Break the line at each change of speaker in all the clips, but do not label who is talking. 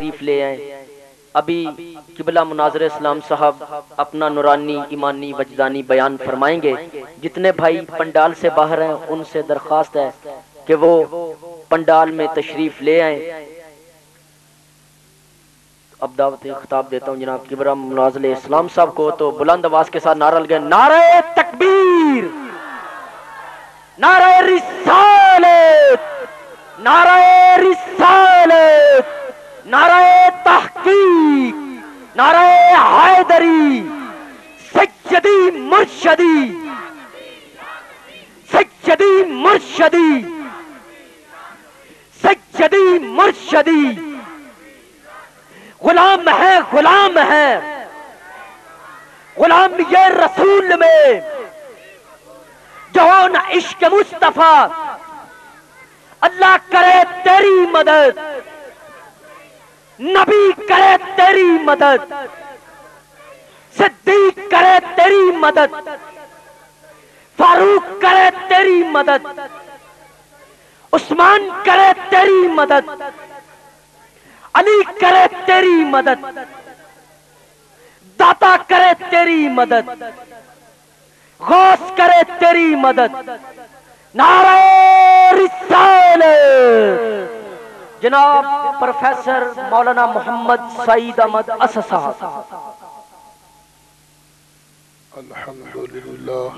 تشریف لے آئیں. ابھی قبلہ مناظر اسلام صاحب اپنا نورانی ایمانی وجدانی بیان فرمائیں گے. جتنے بھائی پنڈال سے باہر ہیں ان سے درخواست ہے کہ وہ پنڈال میں تشریف لے آئیں. اب دعوت خطاب دیتا ہوں جناب قبلہ مناظر اسلام صاحب کو. تو بلند آواز کے ساتھ نعرہ لگائیں. نعرہ تکبیر، نعرہ رسالت، نعرہ رسالت، نعرہ تحقیق، نعرہ حیدری، سیدی مرشدی، سیدی مرشدی، سیدی مرشدی. غلام ہے، غلام ہے، غلام یہ رسول میں جو نہ عشق مصطفیٰ. اللہ کرے تیری مدد، نبی کرے تیری مدد، صدیق کرے تیری مدد، فاروق کرے تیری مدد، عثمان کرے تیری مدد، علی کرے تیری مدد، داتا کرے تیری مدد، غوث کرے تیری مدد. نعرہ رسالت. جناب پروفیسر مولانا محمد سعید احمد اسد صاحب.
الحمدللہ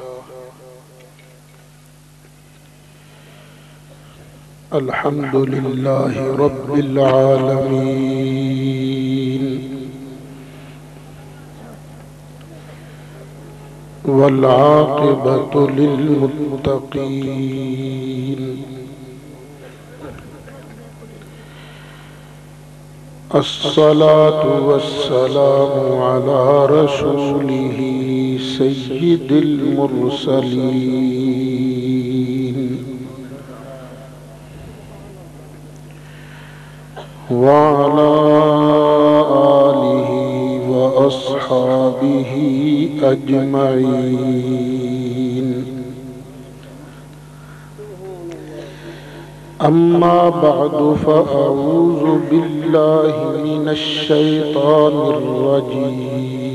الحمدللہ رب العالمین والعاقبۃ للمتقین. الصلاة والسلام على رسوله سید المرسلین وعلى آلہ وأصحابه أجمعين. أما بعد فأعوذ بالله من الشيطان الرجيم.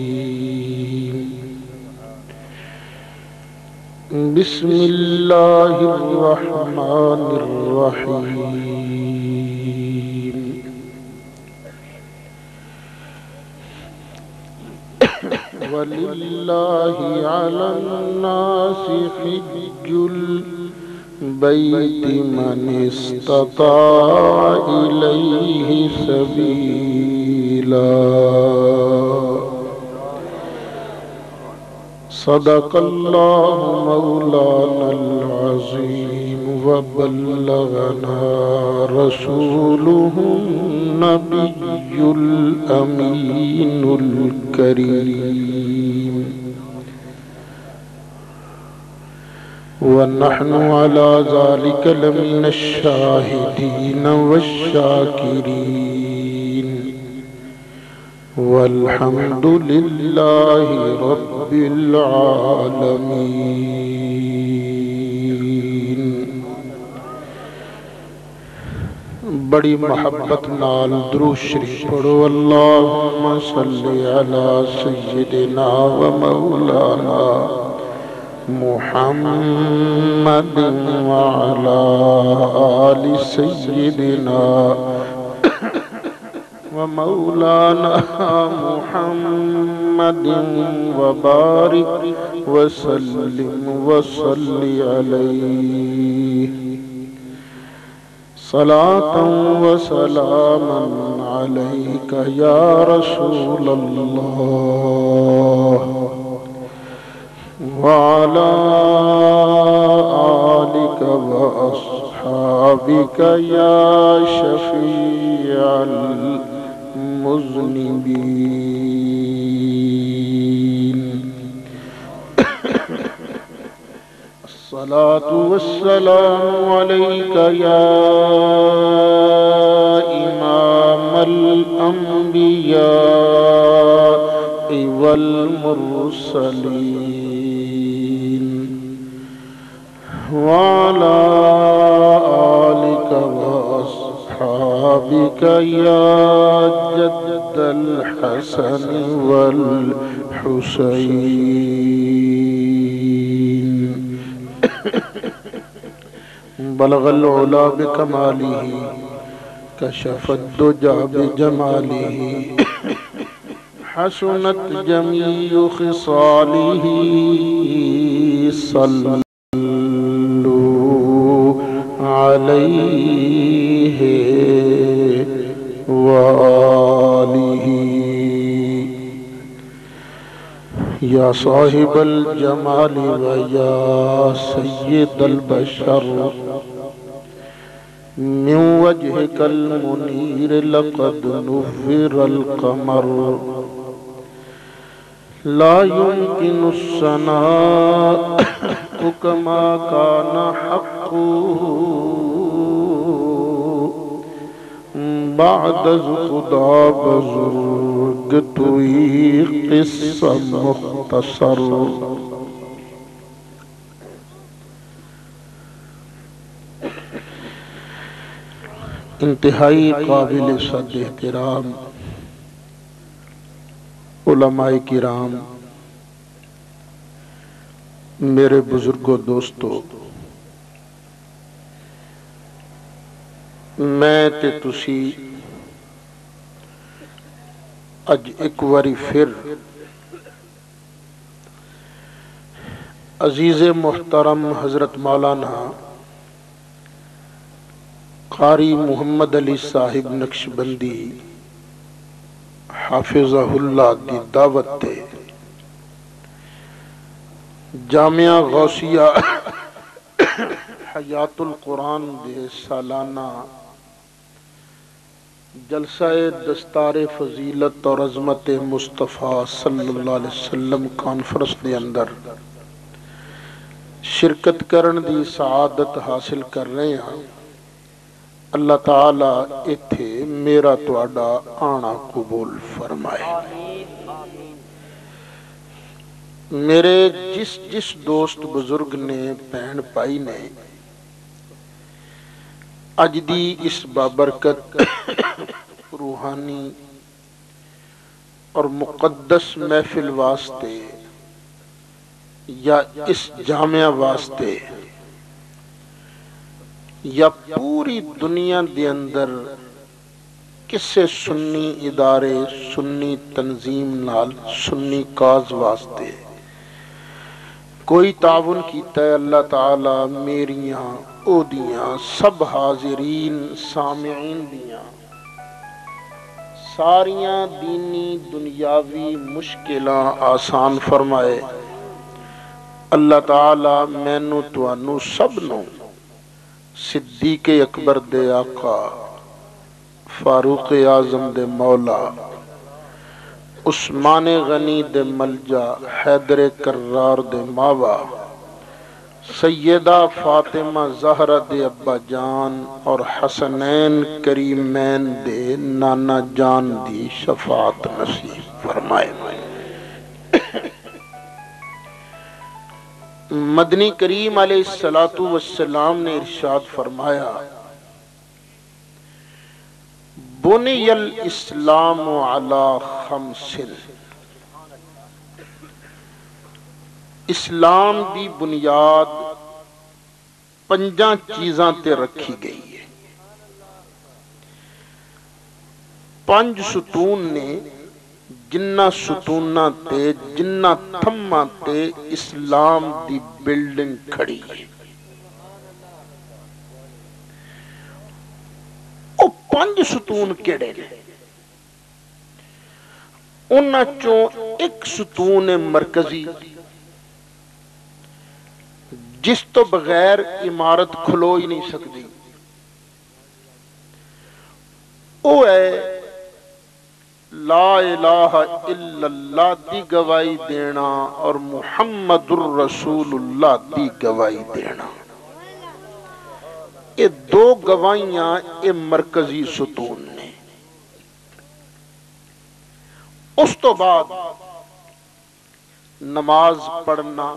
بسم الله الرحمن الرحيم. وَلِلَّهِ عَلَى النَّاسِ حِجُّ الْبَيْتِ مَنِ اسْتَطَاعَ إِلَيْهِ سَبِيلًا. صدق الله مولانا العظيم وبلغنا رسوله النبي الأمين الكريم. ونحن على ذلك لمن الشاهدين والشاكرين والحمد لله رب العالمين. بڑی محبت نال درود شریف پڑھو. اللہم صلی علی سیدنا و مولانا محمد وعلى آل سيدنا ومولانا محمد وبارك وسلم وصل عليه صلاة وسلاما عليك يا رسول الله وعلى آلك وأصحابك يا شفيع المذنبين. الصلاة والسلام عليك يا إمام الأنبياء والمرسلين وعلى آلك وأصحابك بك يا جد الحسن والحسين بلغ العلا بكماله كشف الدجى بجماله حسنت جميع خصاله صلوا عليه وآله یا صاحب الجمال ویا سید البشر من وجهك المنير لقد نور القمر لا يمكن الثناء كما كان حقه بعد خدا بزرگ توی قصہ مختصر انتہائی قابل صد احترام علماء کرام، میرے بزرگوں دوستو، میں تے تسی اج ایک واری پھر عزیز محترم حضرت مولانا قاری محمد علی صاحب نقشبندی حافظہ اللہ دی دعوت تے جامعہ غوثیہ حیات القرآن دے سالانہ جلسہ دستار فضیلت اور عظمت مصطفیٰ صلی اللہ علیہ وسلم کانفرنس دے اندر شرکت کرن دی سعادت حاصل کر رہے ہیں۔ اللہ تعالیٰ اتھے میرا تواڈا آنا قبول فرمائے۔ میرے جس دوست بزرگ نے بہن پائی نے اج دی اس بابرکت روحانی اور مقدس محفل واسطے یا اس جامعہ واسطے یا پوری دنیا دے اندر کسے سنی ادارے سنی تنظیم نال سنی کاز واسطے کوئی تعاون کیتا ہے، اللہ تعالی میریاں او دیاں سب حاضرین سامعین دیاں ساریاں دینی دنیاوی مشکلاں آسان فرمائے۔ اللہ تعالی مینوں توانوں سب نوں صدیق اکبر دے آقا، فاروق اعظم دے مولا، عثمان غنی دے ملجا، حیدر کرار دے ماوا، سیدہ فاطمہ زہرہ دے ابا جان اور حسنین کریمین دے نانا جان دی شفاعت نصیب فرمائے۔ مدنی کریم علیہ السلام نے ارشاد فرمایا، بنی الاسلام علی خمس، اسلام دی بنیاد 5 چیزاں تے رکھی گئی ہے۔ 5 ستون نے جنہ ستونہ تے جنہ تھمہ تے اسلام دی بلڈنگ کھڑی ہے۔ او 5 ستون کیڑے نے؟ انہاں چوں ایک ستون مرکزی جس تو بغیر عمارت کھلو ہی نہیں سکتی، او ہے لا الہ الا اللہ دی گواہی دینا اور محمد الرسول اللہ دی گواہی دینا۔ یہ 2 گواہیاں یہ مرکزی ستون نے۔ اس تو بعد نماز پڑھنا،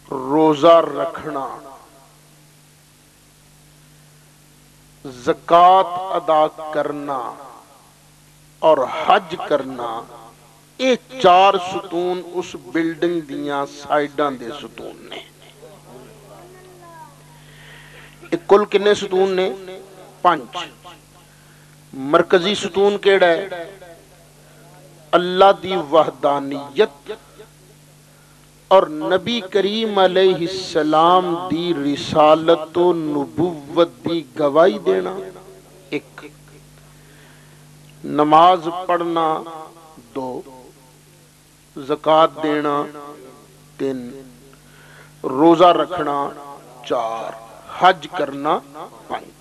روزہ رکھنا، زکات ادا کرنا اور حج کرنا، یہ چار ستون اس بلڈنگ دیاں سائیڈاں دے ستون نے۔ کل کنے ستون نے؟ 5۔ مرکزی ستون کیڑا ہے؟ اللہ دی وحدانیت اور نبی کریم علیہ السلام دی رسالت و نبوت دی گواہی دینا 1، نماز پڑھنا 2، زکات دینا 3، روزہ رکھنا 4، حج کرنا 5۔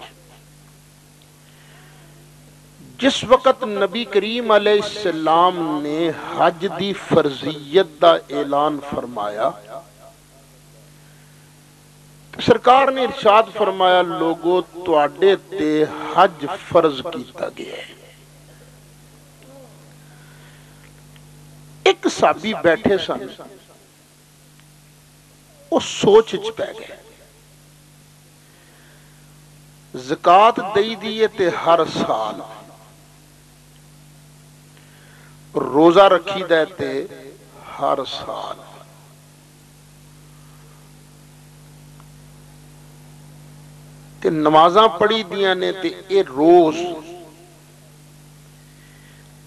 جس وقت نبی کریم علیہ السلام نے حج دی فرضیت دا اعلان فرمایا، سرکار نے ارشاد فرمایا لوگو تواڈے تے حج فرض کیتا گیا ہے۔ ایک صحابی بیٹھے سن، وہ سوچ چ پہ گئے، زکات دئی دیئے تے ہر سال، روزہ رکھی دیتے ہر سال، تے نمازاں پڑھی دیاں نے تے اے روز،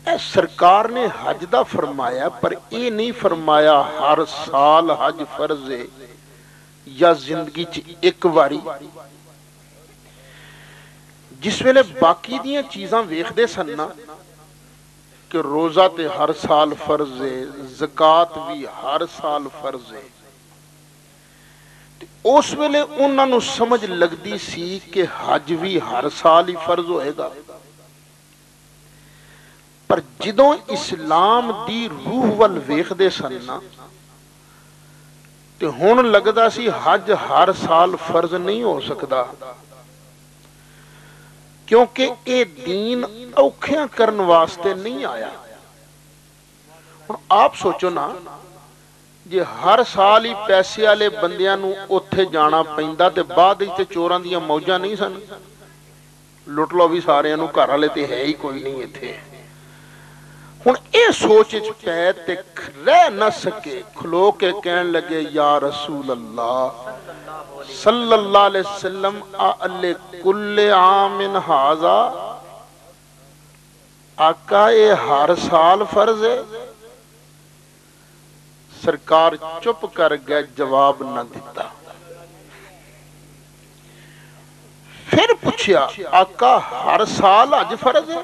اے سرکار نے حج دا فرمایا پر اے نہیں فرمایا ہر سال حج فرض ہے یا زندگی چ ایک واری۔ جس ویلے باقی دیاں چیزاں ویکھ دے سن نا کہ روزہ تے ہر سال فرض ہے، زکات بھی ہر سال فرض ہے، اس ویلے انہاں نو سمجھ لگدی سی کہ حج بھی ہر سال ہی فرض ہوئے گا۔ پر جدوں اسلام دی روح ول ویکھ دے سن نا تے ہن لگدا سی حج ہر سال فرض نہیں ہو سکدا، کیونکہ اے دین اوکھیاں کرن واسطے نہیں آیا۔ آپ سوچو نا جے ہر سال ہی پیسے والے بندیاں نو اوتھے جانا پیندا تے بعد وچ تے چوراں دیاں موجاں نہیں سن، لٹ لو بھی سارے نو، گھر والے تے ہے ہی کوئی نہیں ایتھے۔ ہن اے سوچ وچ پے تے رہ نہ سکے، کھلو کے کہن لگے یا رسول اللہ صلی اللہ علیہ وسلم اَلِّ کُلِّ عَامٍ ہَذَا، آقا اے ہر سال فرض ہے؟ سرکار چپ کر گئے، جواب نہ دیتا۔ پھر پوچھیا آقا ہر سال حج فرض ہے؟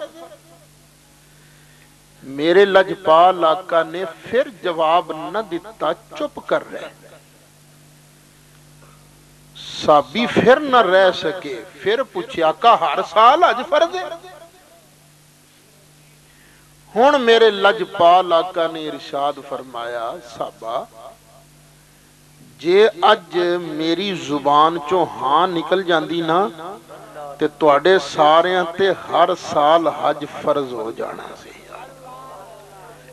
میرے لجپال آقا نے پھر جواب نہ دیتا، چپ کر رہے۔ صحابی پھر نہ رہ سکے، پھر پوچھیا آقا ہر سال حج فرض ہے؟ ہن میرے لجپال آقا نے ارشاد فرمایا صحابہ جے اج میری زبان چوں ہاں نکل جاندی نا تے تواڈے ساریاں تے ہر سال حج فرض ہو جانا سی۔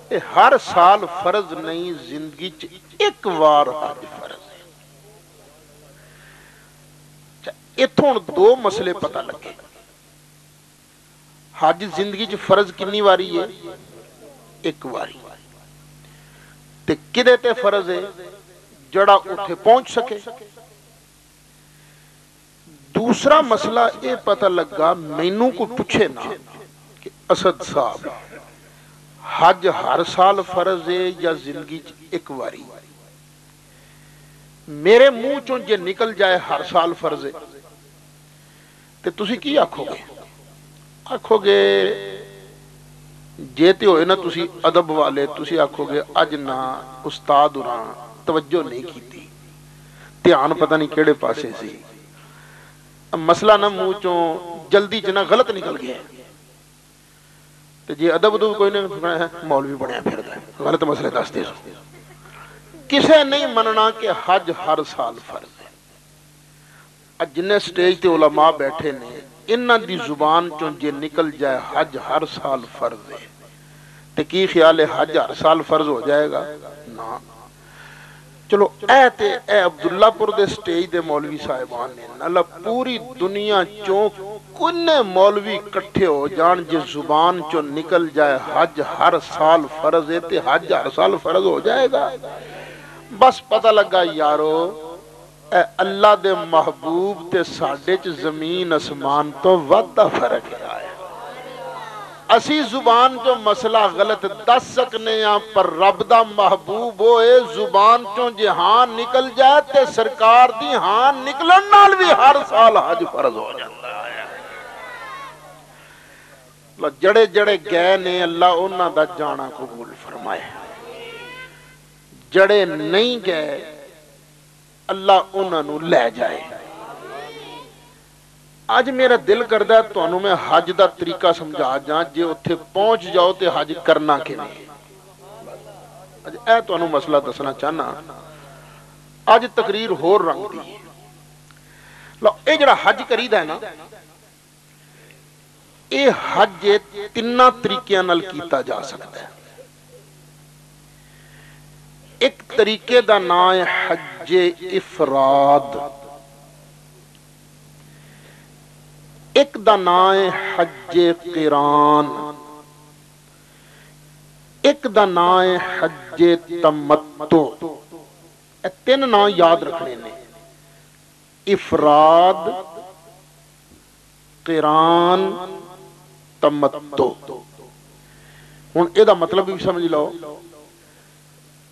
اے ہر سال فرض نہیں، زندگی چ ایک وار حج فرض ہے۔ اتھوں دو مسئلے پتہ لگے، حج زندگی چ فرض کنی واری ہے؟ ایک واری۔ تے کدے تے فرض ہے؟ جڑا اتھے پہنچ سکے۔ دوسرا مسئلہ اے پتہ لگا، مینوں کو پوچھے نا کہ اسد صاحب حج ہر سال فرض ہے یا زندگی ایک واری؟ میرے منہ چوں جے نکل جائے ہر سال فرض ہے تے تسی کی آکھو گے؟ آکھو گے جے تے ہوئے نا تسی ادب والے، تسی آکھو گے اج نا استاد ہوراں توجہ نہیں کیتی، دھیان پتہ نہیں کیڑے پاسے سی، مسئلہ نہ منہ چوں جلدی چ نہ غلط نکل گیا تے جے ادب ادب کوئی نہیں، مولوی بنیا پھردا ہے، غلط مسئلے دستے سو۔ کسے نہیں مننا کہ حج ہر سال فرض ہے۔ اج جنے سٹیج تے علماء بیٹھے نے، انہاں دی زبان چوں جے نکل جائے حج ہر سال فرض ہے تے کی خیال ہے حج ہر سال فرض ہو جائے گا؟ نا۔ چلو اے عبداللہ پور دے سٹیج دے مولوی صاحبان نے اللہ پوری دنیا چوں کنے مولوی کٹھے ہو جان جس زبان چو نکل جائے حج ہر سال فرض ہے تے حج ہر سال فرض ہو جائے گا. بس پتہ لگا یارو اے اللہ دے محبوب تے ساڈے چ زمین اسمان تو وعدہ فرق ہے. اسی زبان جو مسئلہ غلط دس سکنے ہیں پر رب دا محبوب ہوئے زبان چوں جہان نکل جائے تے سرکار دی ہاں نکلن نال بھی ہر سال حج فرض ہو جاتا ہے. جڑے جڑے گئے نے اللہ انہاں دا جانا قبول فرمائے. جڑے نہیں گئے اللہ انہاں نو لے جائے. آج میرا دل کردہ ہے تو انہوں میں حج دا طریقہ سمجھا جائیں جے اتھے پہنچ جاؤ تے حج کرنا کے نہیں. آج اے تو انہوں مسئلہ دسنا چاہنا آج تقریر ہور رنگ دی. لو اے جڑا حج کرید ہے نا اے حج تینہ طریقے نال کیتا جا سکتا ہے. ایک طریقے دا نام ہے حج افراد. ایک دا نام ہے حج قران. ایک دا نام ہے حج تمتع. اے تین نام یاد رکھنے نے افراد قران تمتع. ہن اے دا مطلب بھی سمجھ لو.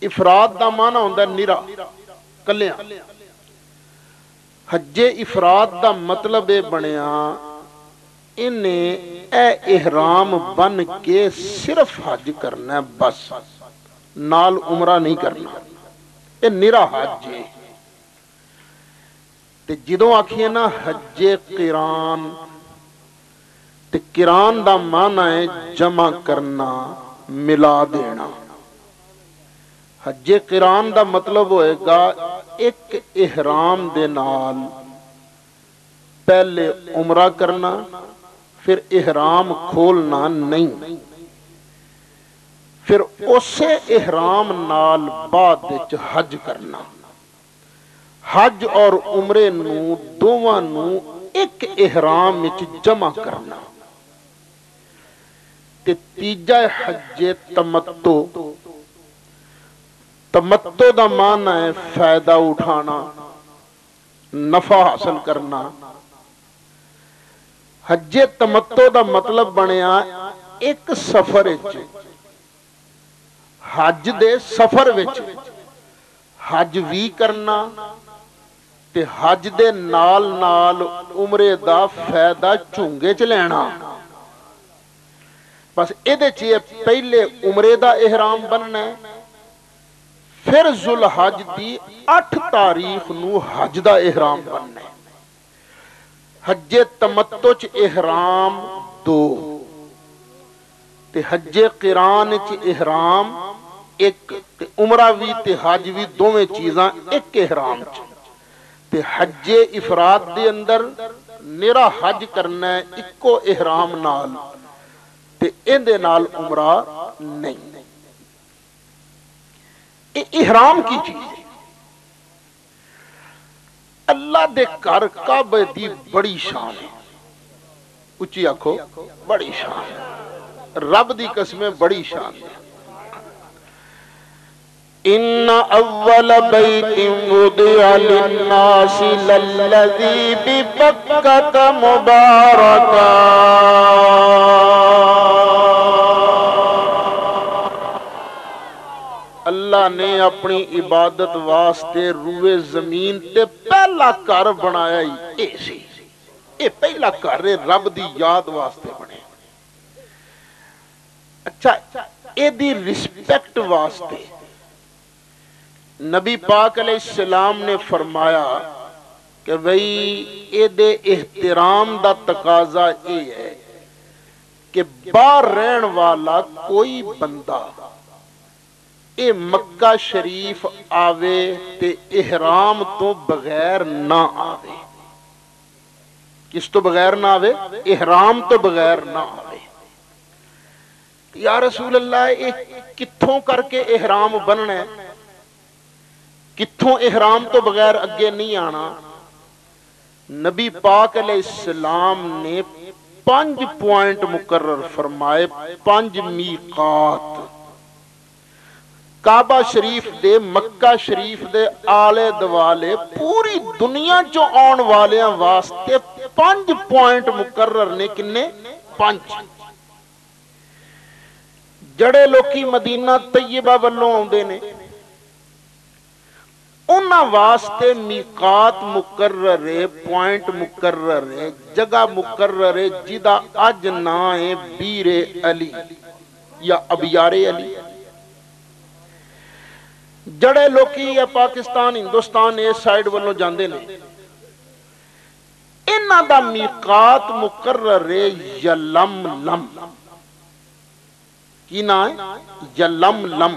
افراد دا معنی ہوندا ہے نرا کلیاں. حج افراد دا مطلب اے بنیا انہیں اے احرام بن کے صرف حج کرنا ہے بس نال عمرہ نہیں کرنا. اے نرا حج ہے. تے جدوں آکھیے نا حج قران تے قران دا معنی ہے جمع کرنا ملا دینا. حج قران دا مطلب ہوئے گا ایک احرام دے نال پہلے عمرہ کرنا پھر احرام کھولنا نہیں پھر اسے احرام نال بعد وچ حج کرنا. حج اور عمرے نو دوواں نو ایک احرام وچ جمع کرنا. تے تیجا حج تمتع. تمتع دا معنی ہے فائدہ اٹھانا نفع حاصل کرنا. حج تمتع دا مطلب بنیا ایک سفر وچ حج دے سفر وچ حج بھی کرنا تے حج دے نال نال عمرے دا فائدہ چونگے چ لینا. بس ایدے چیئے پہلے عمرے دا احرام بننا ہے پھر ذوالحج دی 8 تاریخ نو حج دا احرام بننا ہے. حج تمتع چ احرام 2 تے حج قران چ احرام 1 تے عمرہ بھی تے حج بھی دوویں چیزاں ایک احرام چ. تے حج افراد دے اندر نرا حج کرنا ہے اکو احرام نال تے این دے نال عمرہ نہیں. احرام کی چیز ہے. اللہ دے گھر کعبے دی بڑی شان ہے. اچھی آکھو بڑی شان ہے. رب دی قسمیں بڑی شان ہے. ان اول بیت وضع للناس للذی ببکۃ مبارکا. اللہ نے اپنی عبادت واسطے روئے زمین تے پہلا گھر بنایا ہی اے سی. اے پہلا گھر رب دی یاد واسطے بنے. اچھا اے دی رسپیکٹ واسطے نبی پاک علیہ السلام نے فرمایا کہ بھئی اے دے احترام دا تقاضا اے ہے کہ باہر رہن والا کوئی بندہ اے مکہ شریف آوے تے احرام تو بغیر نہ آوے. کس تو بغیر نہ آوے؟ احرام تو بغیر نہ آوے. یا رسول اللہ اے کتھوں کر کے احرام بننا ہے؟ کتھوں احرام تو بغیر اگے نہیں آنا؟ نبی پاک علیہ السلام نے 5 پوائنٹ مقرر فرمائے، 5 میقات کعبہ شریف دے، مکہ شریف دے آلے دوالے پوری دنیا چو آن والیاں واسطے 5 پوائنٹ مقرر نے۔ کنے؟ 5۔ جڑے لوکی مدینہ طیبہ والوں آندے نے انہاں واسطے میقات مقرر ہے، پوائنٹ مقرر ہے، جگہ مقرر ہے، جدا اج نا ہے بیر علی یا ابیار علی۔ جڑے لوکی یا پاکستان ہندوستان اس سائیڈ والوں جاندے نے انہاں دا میقات مقرر ہے یلملم۔ کی نا ہے؟ یلملم۔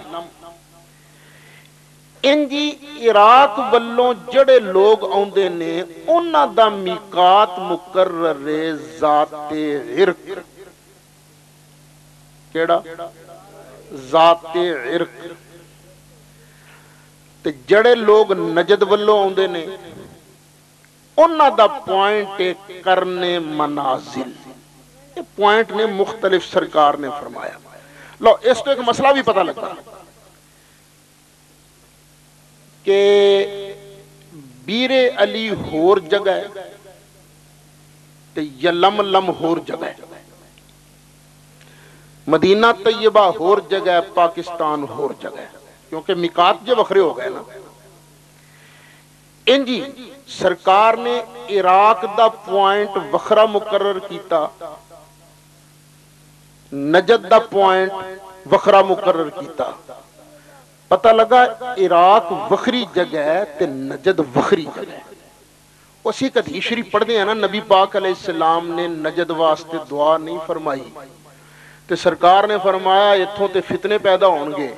انجی عراق والوں جڑے لوگ آندے نے انہاں دا میقات مقرر ہے ذات عرق۔ کیڑا؟ ذات عرق۔ تے جڑے لوگ نجد والوں آندے نے انہاں دا پوائنٹ کرنے منازل۔ یہ پوائنٹ نے مختلف سرکار نے فرمایا۔ لو اس کو ایک مسئلہ بھی پتہ لگتا کہ بیر علی ہور جگہ ہے تے یلملم ہور جگہ ہے، مدینہ طیبہ ہور جگہ ہے، پاکستان ہور جگہ ہے، کیونکہ میقات جو وکھرے ہو گئے نا۔ انجی سرکار نے عراق دا پوائنٹ وکھرا مقرر کیتا، نجد دا پوائنٹ وکھرا مقرر کیتا۔ پتہ لگا عراق وکھری جگہ ہے تے نجد وکھری جگہ ہے۔ اسی حدیث شریف پڑھ دے ہیں نا، نبی پاک علیہ السلام نے نجد واسطے دعا نہیں فرمائی تے سرکار نے فرمایا اتھوں تے فتنے پیدا ہون گے۔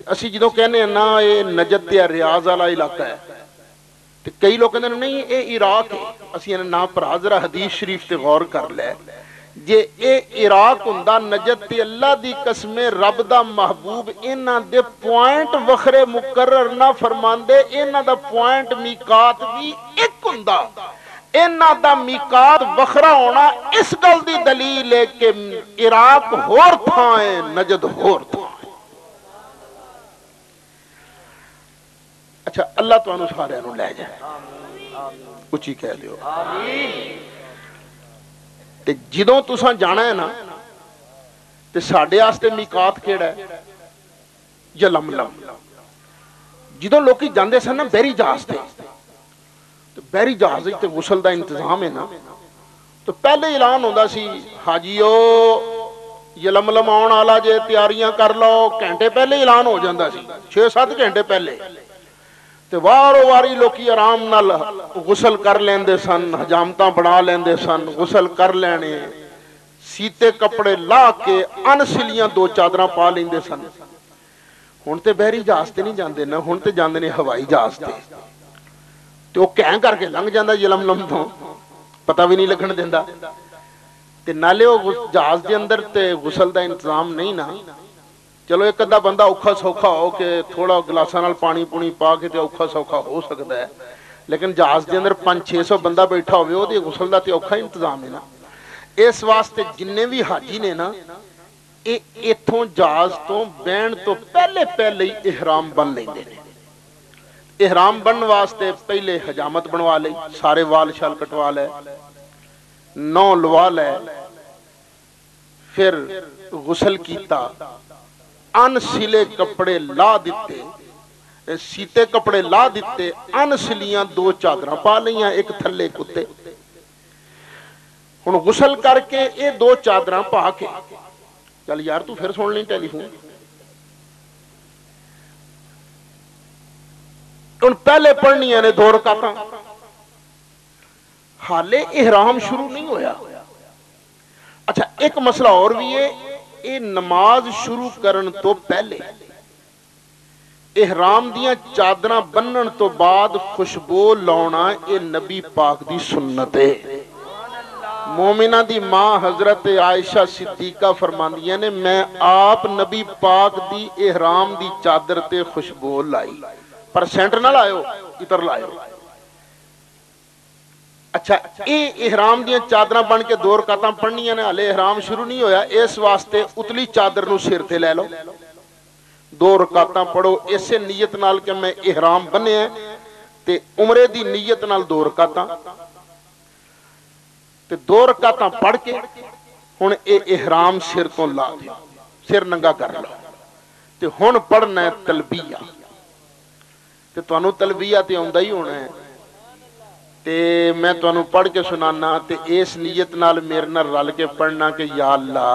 اسی جدوں کہنے ہیں نا یہ نجد تے ریاض والا علاقہ ہے تے کئی لوگ کہندے نہیں اے عراق ہے، اسی نے نا پر ذرا حدیث شریف تے غور کر لے، جے اے عراق ہوندا نجد تے اللہ دی قسم رب دا محبوب انہاں دے پوائنٹ وکھرے مقرر نہ فرماندے، انہاں دا پوائنٹ میقات بھی ایک ہوندا۔ انہاں دا میقات وکھرا ہونا اس گل دی دلیل ہے کہ عراق ہور تھاں ہے، نجد ہور تھاں ہے۔ اچھا اللہ تو انہوں سارے انہوں لے جائے، اچھی کہہ دیو تے جدوں تساں جانا ہے نا تے ساڑھے آستے میقات کیڑا ہے؟ یلملم۔ جدوں لوکی جاندے سن نا بحری جہاز تے، تو بحری جہاز تے غسل دا انتظام ہے نا، تو پہلے اعلان ہوندا سی حاجیو یلملم آن والا جے تیاریاں کر لو، گھنٹے پہلے اعلان ہو جاندا سی، 6-7 گھنٹے پہلے، تے وارو واری لوکی آرام نال غسل کر لیندے سن، حجامتاں بنا لیندے سن، غسل کر لینے، سیتے کپڑے لا کے ان سلیاں 2 چادراں پا لیندے سن۔ ہن تے بحری جہاز تے نہیں جاندے نا، ہن تے جاندے نے ہوائی جہاز تے، تے او کہیں کر کے لنگ جاندا یلملم تو، پتہ بھی نہیں لگن دیندا تے نالے او جہاز دے اندر تے غسل دا انتظام نہیں نا۔ چلو ایک ادھا بندہ اوکھا سوکھا ہو کہ تھوڑا گلاساں نال پانی پونی پا کے تے اوکھا سوکھا ہو سکتا ہے، لیکن جہاز دے اندر 500-600 بندہ بیٹھا ہوئے ہو دے غسل دا تے اوکھا انتظام ہے نا۔ اس واسطے جننے بھی حاجی نے نا ایتھوں جہاز تو بین تو پہلے ہی احرام بن لیندے نے۔ احرام بن واسطے پہلے حجامت بنوا لئی، سارے وال شال کٹوا لے، نو لوا لے، پھر غسل کیتا، ان سلے کپڑے لا دیتے، سیتے کپڑے لا دیتے، ان سلیاں 2 چادراں پا لیاں، ایک تھلے کتے۔ ہن غسل کر کے یہ 2 چادراں پا کے، چل یار تو پھر سن لیں ٹیلی فون، ہن پہلے پڑھنیاں نے 2 رکعتاں، حالے احرام شروع نہیں ہویا۔ اچھا ایک مسئلہ اور بھی ہے، یہ نماز شروع کرن تو پہلے احرام دیاں چادراں بنن تو بعد خوشبو لاؤنا اے نبی پاک دی سنت ہے۔ مومنہ دی ماں حضرت عائشہ صدیقہ فرماندیاں نے میں آپ نبی پاک دی احرام دی چادر تے خوشبو لائی، پر سینٹ نہ لائیو، اتر لائیو۔ اچھا یہ احرام دیا چادر بن کے 2 رکعتاں پڑھنیاں نے، ہلے احرام شروع نہیں ہویا، اس واسطے اتلی چادر نو سر تے لے لو، 2 رکعتاں پڑھو اسے نیت نال کہ میں احرام بنے ہیں تے عمرے دی نیت نال 2 رکعتاں تے 2 رکعتاں پڑھ کے ہن اے احرام سر تو لا دے، سر ننگا کر لو تے ہن پڑھنا ہے تلبیہ، تے تانوں تلبیہ تے آندا ہی ہونا ہے، تے میں تانوں پڑھ کے سنانا تے اس نیت نال میرے نال رل کے پڑھنا کہ یا اللہ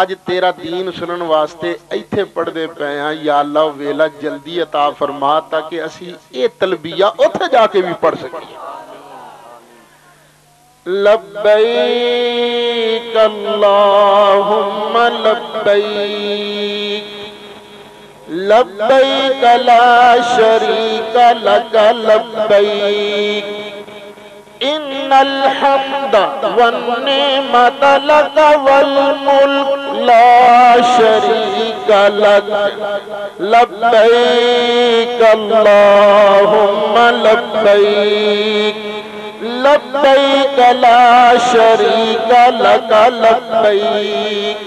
اج تیرا دین سنن واسطے ایتھے پڑھ دے پے ہیں، یا اللہ ویلا جلدی عطا فرما تاکہ اسی اے تلبیہ اوتھے جا کے بھی پڑھ سکیں۔ لبیک اللہم لبیک لبیک لا شریک لک لبیک ان الحمد والنعمت لک والملک لا شریک لک لبیک اللہم لبیک لبیک لا شریک لک لبیک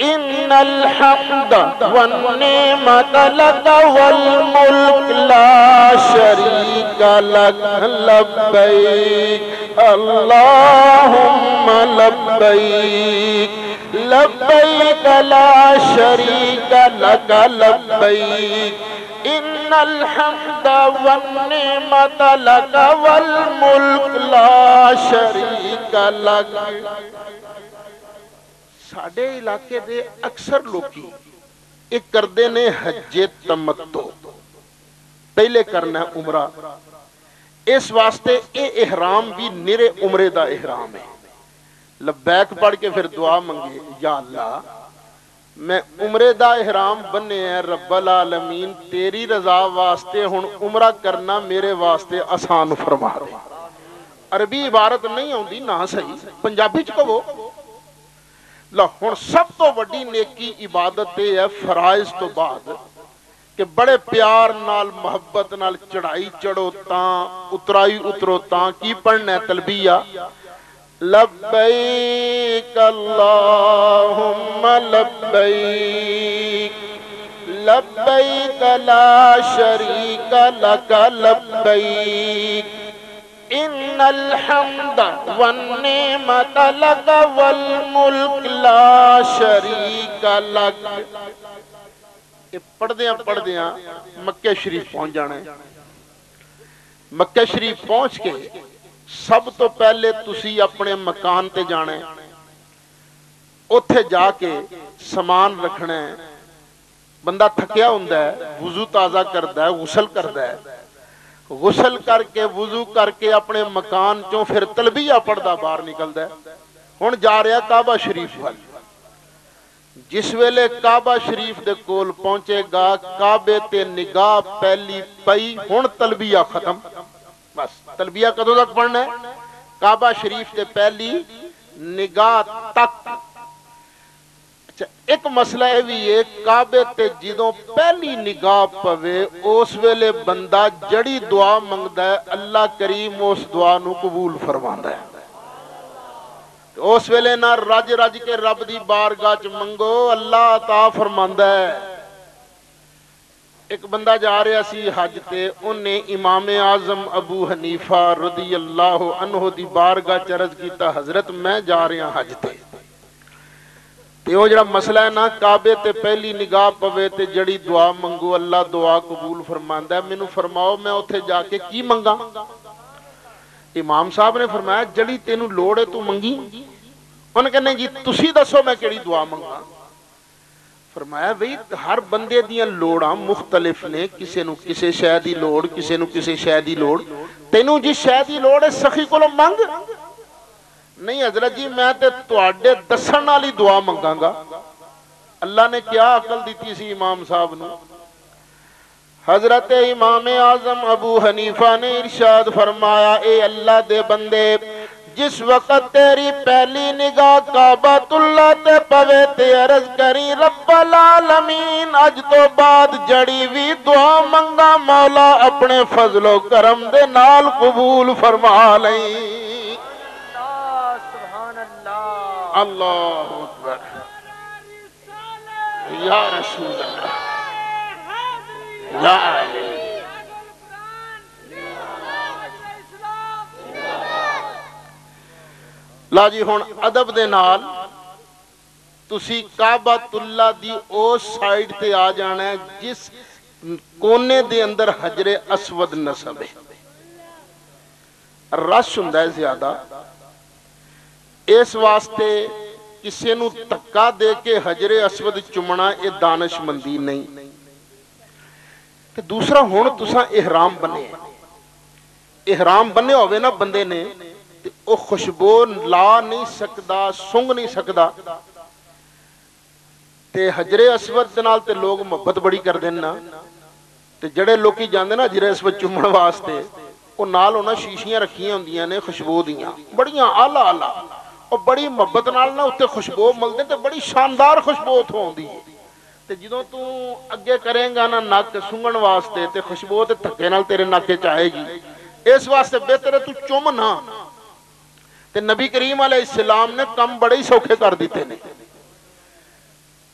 ان الحمد والنعمت لک والملک لا شریک لک لبیک اللہم لبیک لبیک لا شریک لک لبیک ان الحمد والنعمت لک والملک لا شریک لک۔ ساڑھے علاقے دے اکثر لوگی ایک کردے نے حج تمتو، پہلے کرنا ہے عمرہ، اس واسطے اے احرام بھی نرے عمرے دا احرام ہے، لبیک پڑھ کے پھر دعا منگے یا اللہ میں عمرے دا احرام بنے ہیں رب العالمین تیری رضا واسطے ہن عمرہ کرنا میرے واسطے آسان فرما دے۔ عربی عبارت نہیں ہوندی نہ صحیح، پنجابی چ کہو ہن سب تو وڈی نیکی عبادت ہے فرائض تو بعد کہ بڑے پیار نال محبت نال چڑھائی چڑھو تاں اترائی اترو تاں کی پڑھنا ہے تلبیہ لبیک اللہم لبیک لبیک لا شریک لک لبیک ان الحمد والنعمت لک والملک لا شریک لک۔ پڑھ دیاں مکہ شریف پہنچ جانا ہے، مکہ شریف پہنچ کے سب تو پہلے تسی اپنے مکان تے جانا ہے، اوتھے جا کے سامان رکھنا ہے، بندہ تھکیا ہوندا ہے وضو تازہ کردا ہے غسل کردا ہے، غسل کر کے وضو کر کے اپنے مکان چوں پھر تلبیہ پڑھدا باہر نکلدا ہے، ہن جا رہا کعبہ شریف وال، جس ویلے کعبہ شریف دے کول پہنچے گا کعبے تے نگاہ پہلی پئی ہن تلبیہ ختم، بس تلبیہ کدوں تک پڑھنا ہے کعبہ شریف تے پہلی نگاہ تک۔ اچھا ایک مسئلہ ہے بھی یہ کعبے تے جدوں پہلی نگاہ پوے اس ویلے بندہ جڑی دعا منگدا ہے اللہ کریم اس دعا نو قبول فرماندا ہے، اس ویلے نہ رج رج کے رب دی بارگاہ چ منگو اللہ عطا فرماندا ہے۔ ایک بندہ جا رہا سی حج تے انہیں امام اعظم ابو حنیفہ رضی اللہ عنہ دی بارگاہ چ عرض کیتا حضرت میں جا رہا حج تے وہ جڑا مسئلہ ہے نا کعبے تے پہلی نگاہ پوے تے جڑی دعا منگو اللہ دعا قبول فرماندا ہے، مینوں فرماؤ میں اوتھے جا کے کی منگا؟ امام صاحب نے فرمایا جڑی تینوں لوڑ ہے تو منگی، انہوں کہنے جی تسی دسو میں کیڑی دعا منگا؟ فرمایا بھئی ہر بندے دیاں لوڑاں مختلف نے، کسے نو کسے شے دی لوڑ کسے نو کسے شے دی لوڑ، تینوں جی شے دی لوڑ ہے سخی کولوں منگ۔ نہیں حضرت جی میں تے تواڈے دسن والی دعا منگاں گا۔ اللہ نے کیا عقل دیتی سی امام صاحب نو؟ حضرت امام اعظم ابو حنیفہ نے ارشاد فرمایا اے اللہ دے بندے جس وقت تیری پہلی نگاہ کعبۃ اللہ تے پوے تے عرض کری رب العالمین اج تو بعد جڑی وی دعا منگا مولا اپنے فضل و کرم دے نال قبول فرما لئی۔
سبحان اللہ،
اللہ اکبر یا رسول اللہ یا علی۔ لا جی ہن ادب دے نال تسی کعبۃ اللہ دی او سائیڈ تے آ جانا ہے جس کونے دے اندر حجر اسود نصب ہے۔ رش ہوندا ہے زیادہ، اس واسطے کسے نو تکا دے کے حجر اسود چمنا یہ دانش مندی نہیں۔ تے دوسرا ہن تساں احرام بنے، احرام بنے ہوئے نا بندے نے تے او خوشبو لا نہیں سکدا، سنگ نہیں سکدا، تے حجر اسود دے نال تے لوگ محبت بڑی کر دین نا، تے جڑے لوکی جاندے نا حجر اسود چومن واسطے او نال ہونا شیشیاں رکھیاں ہوندیاں نے خوشبو دیاں بڑیاں اعلی اعلی، اور بڑی محبت نال نا اتے خوشبو ملدے تے بڑی شاندار خوشبو اتھوں ہوندی ہے، تے جدوں تو اگے کریں گا نا نک سنگن واسطے تے خوشبو تے دھکے نال تیرے نک وچ آئے گی، اس واسطے بہتر ہے تو چوم نہ۔ تے نبی کریم علیہ السلام نے کم بڑے ہی سوکھے کر دیتے نے،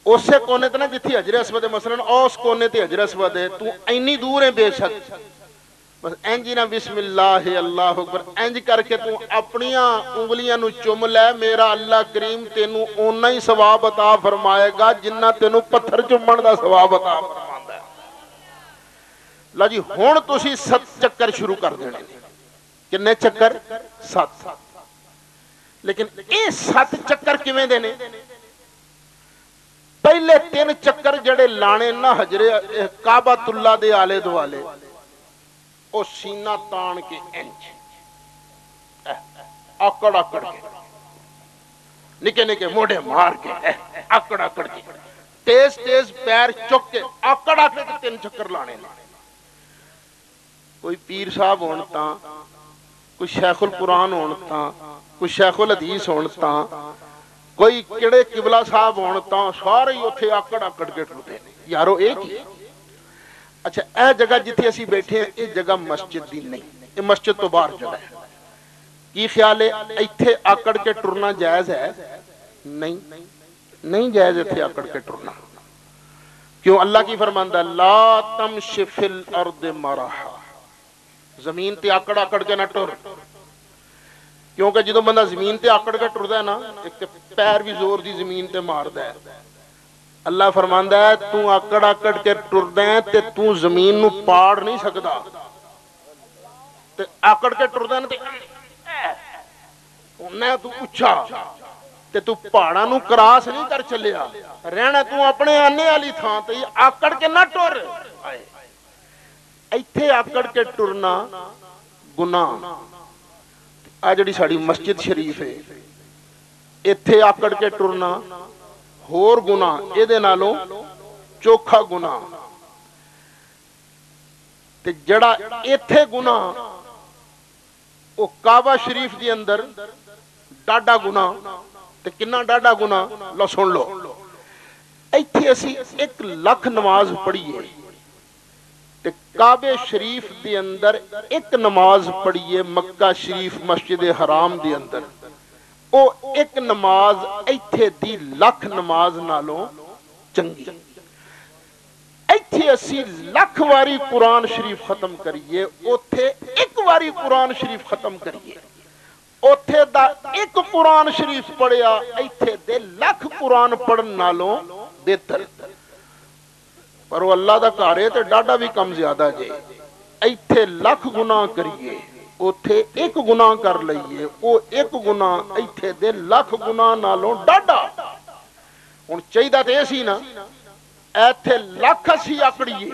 اسے کونے تے نا جتھی حجر اسود ہے، مثلا اس کونے تے حجر اسود ہے، تو اینی دور ہے بے شک، بس اینجی نا بسم اللہ اللہ اکبر اینج کر کے تو اپنیاں انگلیاں نو چوم لے، میرا اللہ کریم تینو اونا ہی ثواب عطا فرمائے گا جنہ تینو پتھر چومن دا ثواب عطا فرماندا ہے۔ لا جی ہن تسی 7 چکر شروع کر دینے، کنے چکر؟ 7۔ لیکن اے 7 چکر کیویں دینے؟ پہلے 3 چکر جڑے لانے نا حجر کعبۃ اللہ دے آلے دوالے، او سینہ تان کے انج آکڑ آکڑ کے نکے نکے موڑے مار کے آکڑ آکڑ کے تیز تیز پیر چک کے آکڑ آکڑ کے 3 چکر لانے۔ کوئی پیر صاحب ہونتا، کوئی شیخ القرآن ہونتا، کوئی شیخ الحدیث ہونتا، کوئی کڑے قبلہ صاحب ہونتا، سارے ہی اتھے آکڑ آکڑ کے ٹرتے ہیں یارو ایک ہی۔ اچھا اے جگہ جتھے اسی بیٹھے ہیں یہ جگہ مسجد دی نہیں، یہ مسجد تو باہر جگہ ہے، کی خیال ہے ایتھے آکڑ کے ٹرنا جائز ہے؟ نہیں جائز ایتھے آکڑ کے ٹرنا۔ کیوں؟ اللہ کی فرماندہ لا تمش فی الارض مرحا، زمین تے آکڑ آکڑ کے نہ ٹر، کیونکہ جدو بندہ زمین تے آکڑ کے ٹردا ہے نا ایک تے پیر بھی زور دی زمین تے ماردا ہے، اللہ فرماندا ہے تو آکڑ آکڑ کے ٹردا ہے تے تو زمین نو پاڑ نہیں سکدا، تے آکڑ کے ٹردا ہے تے انہیں تو اچھا تے تو پہاڑاں نو کراس نہیں کر چلیا، رہنا تو اپنے آنے والی تھان تے آکڑ کے نہ ٹر۔ ایتھے آکڑ کے ٹرنا گناہ، آ جڑی ساڑی مسجد شریف ہے ایتھے آکڑ کے ٹرنا ہور گناہ، اے دے نالوں چوکھا گناہ، تے جڑا ایتھے گناہ او کعبہ شریف دی اندر ڈاڈا گناہ، تے کنا ڈاڈا گناہ لو سن لو، ایتھے اسی 1 لاکھ نماز پڑھیے تے کعبہ شریف دی اندر 1 نماز پڑھیے مکہ شریف مسجد حرام دی اندر، او 1 نماز ایتھے دی 1 لاکھ نماز نالوں چنگی۔ ایتھے اسی 1 لاکھ واری قرآن شریف ختم کریے، اوتھے 1 واری قرآن شریف ختم کریے، اوتھے دا 1 قرآن شریف پڑھیا ایتھے دے 1 لاکھ قرآن پڑھن نالوں بہتر، پر وہ اللہ دا کارے تے ڈاڈا بھی کم زیادہ جے، ایتھے 1 لاکھ گناہ کریے اوتھے 1 گناہ کر لئیے، او 1 گناہ ایتھے دے 1 لاکھ گناہ نالوں ڈاڈا۔ ان چاہیدہ تے اسی نا ایتھے 1 لاکھ اسی آکڑیے،